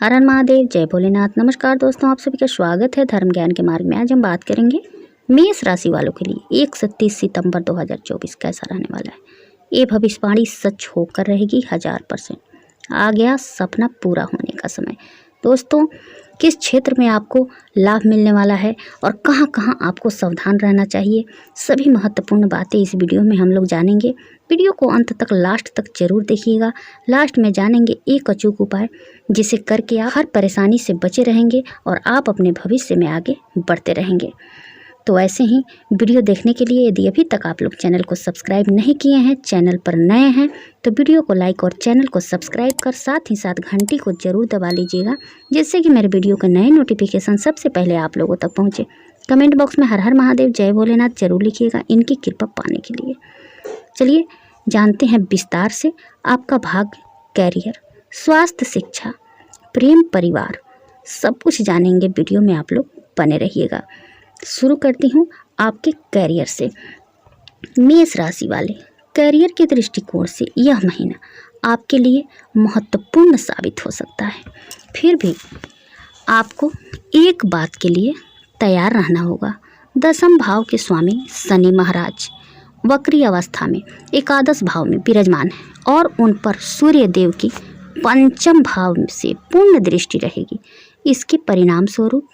हर हर महादेव, जय भोलेनाथ। नमस्कार दोस्तों, आप सभी का स्वागत है धर्म ज्ञान के मार्ग में। आज हम बात करेंगे मेष राशि वालों के लिए 1 से 30 सितंबर 2024 कैसा रहने वाला है। ये भविष्यवाणी सच होकर रहेगी 1000%। आ गया सपना पूरा होने का समय। दोस्तों, किस क्षेत्र में आपको लाभ मिलने वाला है और कहां कहां आपको सावधान रहना चाहिए, सभी महत्वपूर्ण बातें इस वीडियो में हम लोग जानेंगे। वीडियो को अंत तक लास्ट तक जरूर देखिएगा। लास्ट में जानेंगे एक अचूक उपाय जिसे करके आप हर परेशानी से बचे रहेंगे और आप अपने भविष्य में आगे बढ़ते रहेंगे। तो ऐसे ही वीडियो देखने के लिए यदि अभी तक आप लोग चैनल को सब्सक्राइब नहीं किए हैं, चैनल पर नए हैं, तो वीडियो को लाइक और चैनल को सब्सक्राइब कर साथ ही साथ घंटी को जरूर दबा लीजिएगा, जिससे कि मेरे वीडियो के नए नोटिफिकेशन सबसे पहले आप लोगों तक पहुंचे। कमेंट बॉक्स में हर हर महादेव, जय भोलेनाथ जरूर लिखिएगा इनकी कृपा पाने के लिए। चलिए जानते हैं विस्तार से आपका भाग्य, कैरियर, स्वास्थ्य, शिक्षा, प्रेम, परिवार, सब कुछ जानेंगे वीडियो में। आप लोग बने रहिएगा। शुरू करती हूँ आपके कैरियर से। मेष राशि वाले, कैरियर के दृष्टिकोण से यह महीना आपके लिए महत्वपूर्ण साबित हो सकता है। फिर भी आपको एक बात के लिए तैयार रहना होगा। 10वें भाव के स्वामी शनि महाराज वक्री अवस्था में एकादश भाव में विराजमान है और उन पर सूर्य देव की 5वें भाव से पूर्ण दृष्टि रहेगी। इसके परिणाम स्वरूप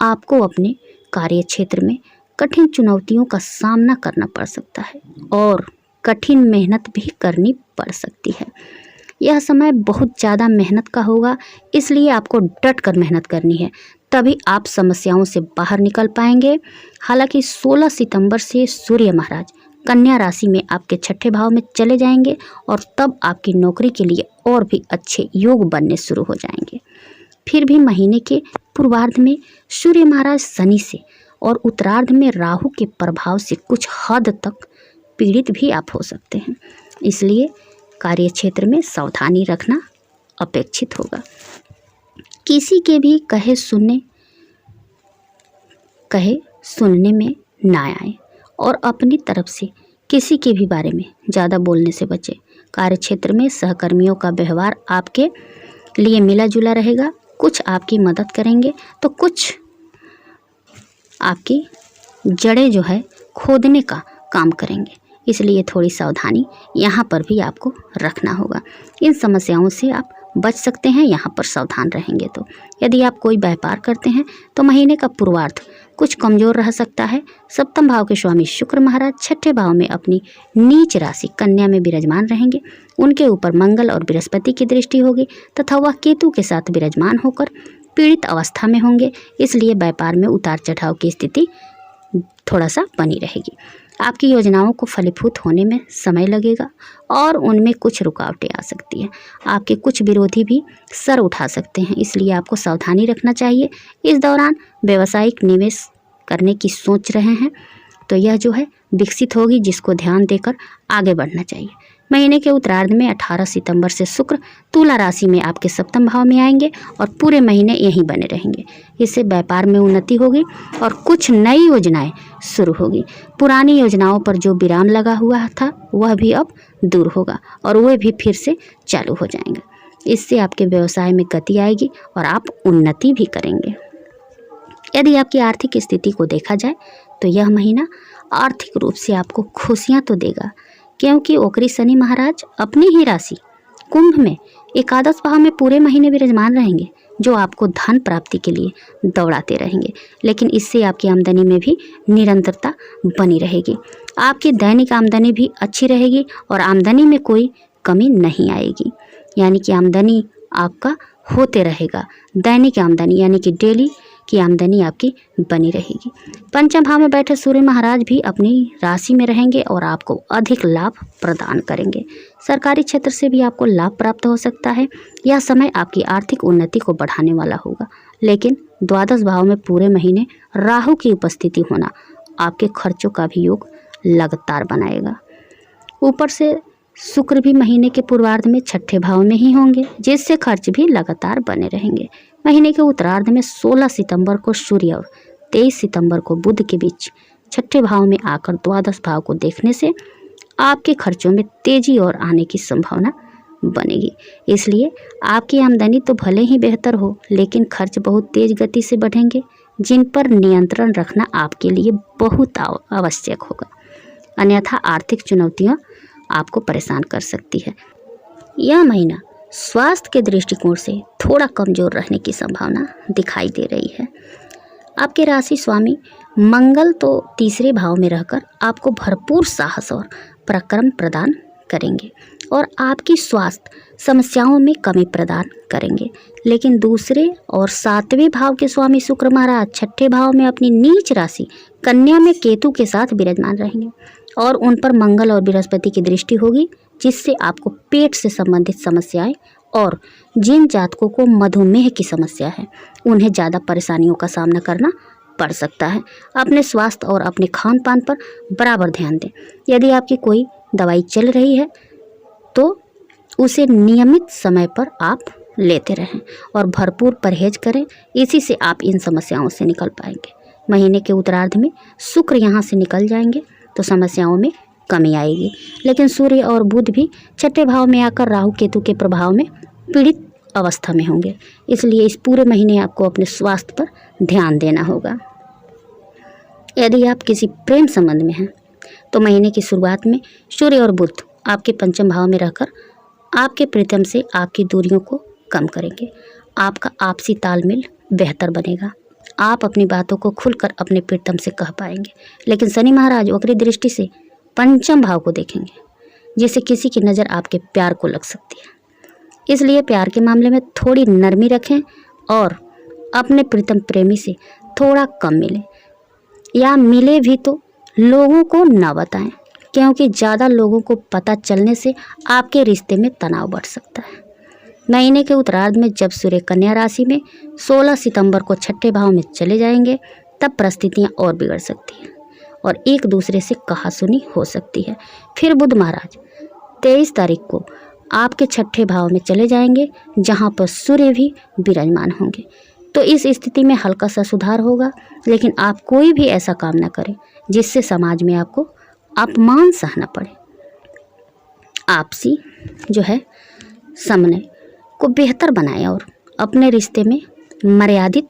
आपको अपने कार्य क्षेत्र में कठिन चुनौतियों का सामना करना पड़ सकता है और कठिन मेहनत भी करनी पड़ सकती है। यह समय बहुत ज़्यादा मेहनत का होगा, इसलिए आपको डट कर मेहनत करनी है, तभी आप समस्याओं से बाहर निकल पाएंगे। हालांकि 16 सितंबर से सूर्य महाराज कन्या राशि में आपके 6ठे भाव में चले जाएंगे और तब आपकी नौकरी के लिए और भी अच्छे योग बनने शुरू हो जाएंगे। फिर भी महीने के पूर्वार्ध में सूर्य महाराज शनि से और उत्तरार्ध में राहु के प्रभाव से कुछ हद तक पीड़ित भी आप हो सकते हैं, इसलिए कार्य क्षेत्र में सावधानी रखना अपेक्षित होगा। किसी के भी कहे सुनने में ना आए और अपनी तरफ से किसी के भी बारे में ज़्यादा बोलने से बचें। कार्य क्षेत्र में सहकर्मियों का व्यवहार आपके लिए मिला जुला रहेगा। कुछ आपकी मदद करेंगे तो कुछ आपकी जड़ें जो है खोदने का काम करेंगे, इसलिए थोड़ी सावधानी यहाँ पर भी आपको रखना होगा। इन समस्याओं से आप बच सकते हैं यहाँ पर सावधान रहेंगे तो। यदि आप कोई व्यापार करते हैं तो महीने का पूर्वार्ध कुछ कमज़ोर रह सकता है। 7वें भाव के स्वामी शुक्र महाराज 6ठे भाव में अपनी नीच राशि कन्या में विराजमान रहेंगे। उनके ऊपर मंगल और बृहस्पति की दृष्टि होगी तथा वह केतु के साथ विराजमान होकर पीड़ित अवस्था में होंगे, इसलिए व्यापार में उतार चढ़ाव की स्थिति थोड़ा सा बनी रहेगी। आपकी योजनाओं को फलीभूत होने में समय लगेगा और उनमें कुछ रुकावटें आ सकती हैं। आपके कुछ विरोधी भी सर उठा सकते हैं, इसलिए आपको सावधानी रखना चाहिए। इस दौरान व्यावसायिक निवेश करने की सोच रहे हैं तो यह जो है विकसित होगी, जिसको ध्यान देकर आगे बढ़ना चाहिए। महीने के उत्तरार्ध में 18 सितंबर से शुक्र तुला राशि में आपके 7वें भाव में आएंगे और पूरे महीने यहीं बने रहेंगे। इससे व्यापार में उन्नति होगी और कुछ नई योजनाएं शुरू होगी। पुरानी योजनाओं पर जो विराम लगा हुआ था वह भी अब दूर होगा और वह भी फिर से चालू हो जाएंगे। इससे आपके व्यवसाय में गति आएगी और आप उन्नति भी करेंगे। यदि आपकी आर्थिक स्थिति को देखा जाए तो यह महीना आर्थिक रूप से आपको खुशियाँ तो देगा, क्योंकि वक्री शनि महाराज अपनी ही राशि कुंभ में एकादश भाव में पूरे महीने विराजमान रहेंगे, जो आपको धन प्राप्ति के लिए दौड़ाते रहेंगे। लेकिन इससे आपकी आमदनी में भी निरंतरता बनी रहेगी। आपकी दैनिक आमदनी भी अच्छी रहेगी और आमदनी में कोई कमी नहीं आएगी, यानी कि आमदनी आपका होते रहेगा। दैनिक आमदनी यानी कि डेली की आमदनी आपकी बनी रहेगी। 5वें भाव में बैठे सूर्य महाराज भी अपनी राशि में रहेंगे और आपको अधिक लाभ प्रदान करेंगे। सरकारी क्षेत्र से भी आपको लाभ प्राप्त हो सकता है। यह समय आपकी आर्थिक उन्नति को बढ़ाने वाला होगा, लेकिन द्वादश भाव में पूरे महीने राहु की उपस्थिति होना आपके खर्चों का भी योग लगातार बनाएगा। ऊपर से शुक्र भी महीने के पूर्वार्ध में 6ठे भाव में ही होंगे, जिससे खर्च भी लगातार बने रहेंगे। महीने के उत्तरार्ध में 16 सितंबर को सूर्य और 23 सितंबर को बुध के बीच 6ठे भाव में आकर द्वादश भाव को देखने से आपके खर्चों में तेजी और आने की संभावना बनेगी। इसलिए आपकी आमदनी तो भले ही बेहतर हो, लेकिन खर्च बहुत तेज गति से बढ़ेंगे, जिन पर नियंत्रण रखना आपके लिए बहुत आवश्यक होगा। अन्यथा आर्थिक चुनौतियां आपको परेशान कर सकती है। यह महीना स्वास्थ्य के दृष्टिकोण से थोड़ा कमजोर रहने की संभावना दिखाई दे रही है। आपके राशि स्वामी मंगल तो तीसरे भाव में रहकर आपको भरपूर साहस और पराक्रम प्रदान करेंगे और आपकी स्वास्थ्य समस्याओं में कमी प्रदान करेंगे। लेकिन दूसरे और सातवें भाव के स्वामी शुक्र महाराज छठे भाव में अपनी नीच राशि कन्या में केतु के साथ विराजमान रहेंगे और उन पर मंगल और बृहस्पति की दृष्टि होगी, जिससे आपको पेट से संबंधित समस्याएं और जिन जातकों को मधुमेह की समस्या है उन्हें ज़्यादा परेशानियों का सामना करना पड़ सकता है। अपने स्वास्थ्य और अपने खान पान पर बराबर ध्यान दें। यदि आपकी कोई दवाई चल रही है तो उसे नियमित समय पर आप लेते रहें और भरपूर परहेज करें। इसी से आप इन समस्याओं से निकल पाएंगे। महीने के उत्तरार्ध में शुक्र यहाँ से निकल जाएंगे तो समस्याओं में कमी आएगी, लेकिन सूर्य और बुध भी छठे भाव में आकर राहु केतु के प्रभाव में पीड़ित अवस्था में होंगे। इसलिए इस पूरे महीने आपको अपने स्वास्थ्य पर ध्यान देना होगा। यदि आप किसी प्रेम संबंध में हैं तो महीने की शुरुआत में सूर्य और बुध आपके पंचम भाव में रहकर आपके प्रीतम से आपकी दूरियों को कम करेंगे। आपका आपसी तालमेल बेहतर बनेगा। आप अपनी बातों को खुलकर अपने प्रीतम से कह पाएंगे। लेकिन शनि महाराज वक्री दृष्टि से पंचम भाव को देखेंगे, जिससे किसी की नज़र आपके प्यार को लग सकती है। इसलिए प्यार के मामले में थोड़ी नरमी रखें और अपने प्रीतम प्रेमी से थोड़ा कम मिलें, या मिले भी तो लोगों को ना बताएं, क्योंकि ज़्यादा लोगों को पता चलने से आपके रिश्ते में तनाव बढ़ सकता है। महीने के उत्तरार्ध में जब सूर्य कन्या राशि में 16 सितंबर को छठे भाव में चले जाएंगे, तब परिस्थितियाँ और बिगड़ सकती हैं और एक दूसरे से कहासुनी हो सकती है। फिर बुध महाराज 23 तारीख को आपके छठे भाव में चले जाएंगे, जहाँ पर सूर्य भी विराजमान होंगे। तो इस स्थिति में हल्का सा सुधार होगा, लेकिन आप कोई भी ऐसा काम ना करें जिससे समाज में आपको अपमान सहना पड़े। आपसी जो है समन्वय को बेहतर बनाएं और अपने रिश्ते में मर्यादित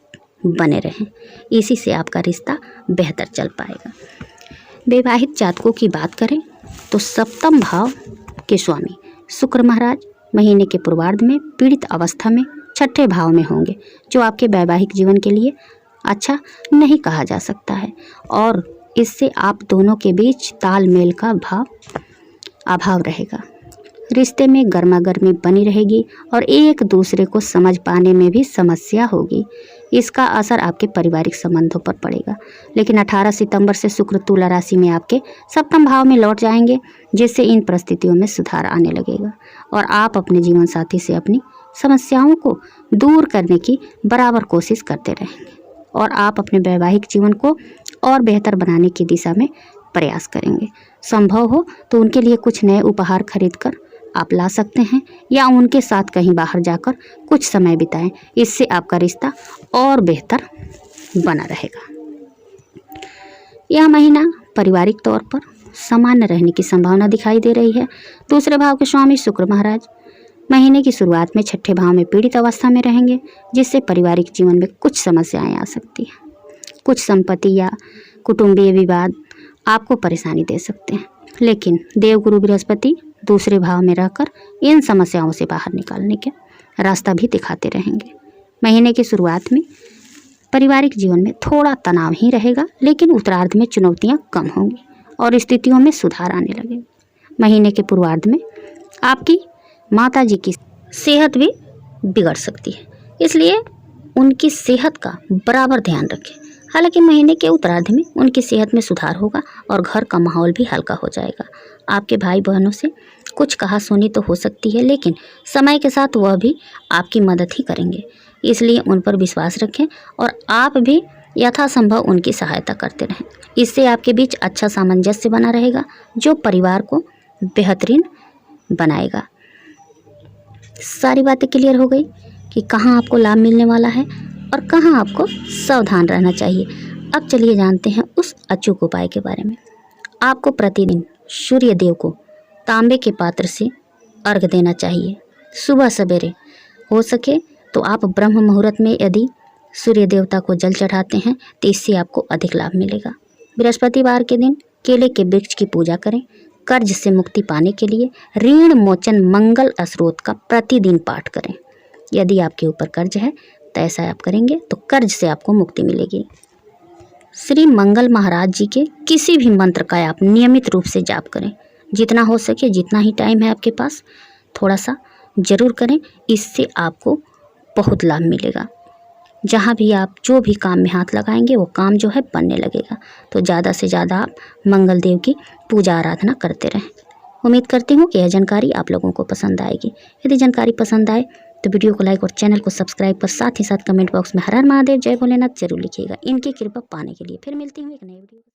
बने रहें। इसी से आपका रिश्ता बेहतर चल पाएगा। वैवाहिक जातकों की बात करें तो सप्तम भाव के स्वामी शुक्र महाराज महीने के पूर्वार्ध में पीड़ित अवस्था में छठे भाव में होंगे, जो आपके वैवाहिक जीवन के लिए अच्छा नहीं कहा जा सकता है और इससे आप दोनों के बीच तालमेल का अभाव रहेगा। रिश्ते में गर्मागर्मी बनी रहेगी और एक दूसरे को समझ पाने में भी समस्या होगी। इसका असर आपके पारिवारिक संबंधों पर पड़ेगा। लेकिन 18 सितंबर से शुक्र तुला राशि में आपके सप्तम भाव में लौट जाएंगे, जिससे इन परिस्थितियों में सुधार आने लगेगा और आप अपने जीवन साथी से अपनी समस्याओं को दूर करने की बराबर कोशिश करते रहेंगे और आप अपने वैवाहिक जीवन को और बेहतर बनाने की दिशा में प्रयास करेंगे। संभव हो तो उनके लिए कुछ नए उपहार खरीदकर आप ला सकते हैं या उनके साथ कहीं बाहर जाकर कुछ समय बिताएं। इससे आपका रिश्ता और बेहतर बना रहेगा। यह महीना पारिवारिक तौर पर सामान्य रहने की संभावना दिखाई दे रही है। दूसरे भाव के स्वामी शुक्र महाराज महीने की शुरुआत में छठे भाव में पीड़ित अवस्था में रहेंगे, जिससे पारिवारिक जीवन में कुछ समस्याएं आ सकती हैं। कुछ संपत्ति या कुटुंबीय विवाद आपको परेशानी दे सकते हैं, लेकिन देवगुरु बृहस्पति दूसरे भाव में रहकर इन समस्याओं से बाहर निकालने का रास्ता भी दिखाते रहेंगे। महीने की शुरुआत में पारिवारिक जीवन में थोड़ा तनाव ही रहेगा, लेकिन उत्तरार्ध में चुनौतियां कम होंगी और स्थितियों में सुधार आने लगेगा। महीने के पूर्वार्ध में आपकी माता जी की सेहत भी बिगड़ सकती है, इसलिए उनकी सेहत का बराबर ध्यान रखें। हालांकि महीने के उत्तरार्ध में उनकी सेहत में सुधार होगा और घर का माहौल भी हल्का हो जाएगा। आपके भाई बहनों से कुछ कहासुनी तो हो सकती है, लेकिन समय के साथ वह भी आपकी मदद ही करेंगे, इसलिए उन पर विश्वास रखें और आप भी यथासंभव उनकी सहायता करते रहें। इससे आपके बीच अच्छा सामंजस्य बना रहेगा, जो परिवार को बेहतरीन बनाएगा। सारी बातें क्लियर हो गई कि कहाँ आपको लाभ मिलने वाला है और कहाँ आपको सावधान रहना चाहिए। अब चलिए जानते हैं उस अचूक उपाय के बारे में। आपको प्रतिदिन सूर्य देव को तांबे के पात्र से अर्घ देना चाहिए सुबह सवेरे। हो सके तो आप ब्रह्म मुहूर्त में यदि सूर्य देवता को जल चढ़ाते हैं तो इससे आपको अधिक लाभ मिलेगा। बृहस्पतिवार के दिन केले के वृक्ष की पूजा करें। कर्ज से मुक्ति पाने के लिए ऋण मोचन मंगल स्रोत का प्रतिदिन पाठ करें। यदि आपके ऊपर कर्ज है तो ऐसा आप करेंगे तो कर्ज से आपको मुक्ति मिलेगी। श्री मंगल महाराज जी के किसी भी मंत्र का आप नियमित रूप से जाप करें। जितना हो सके, जितना ही टाइम है आपके पास, थोड़ा सा जरूर करें। इससे आपको बहुत लाभ मिलेगा। जहाँ भी आप जो भी काम में हाथ लगाएंगे वो काम जो है बनने लगेगा। तो ज़्यादा से ज़्यादा आप मंगल देव की पूजा आराधना करते रहें। उम्मीद करती हूँ कि यह जानकारी आप लोगों को पसंद आएगी। यदि जानकारी पसंद आए तो वीडियो को लाइक और चैनल को सब्सक्राइब कर साथ ही साथ कमेंट बॉक्स में हर हर महादेव जय भोलेनाथ जरूर लिखिएगा इनकी कृपा पाने के लिए। फिर मिलती हूँ एक नई वीडियो।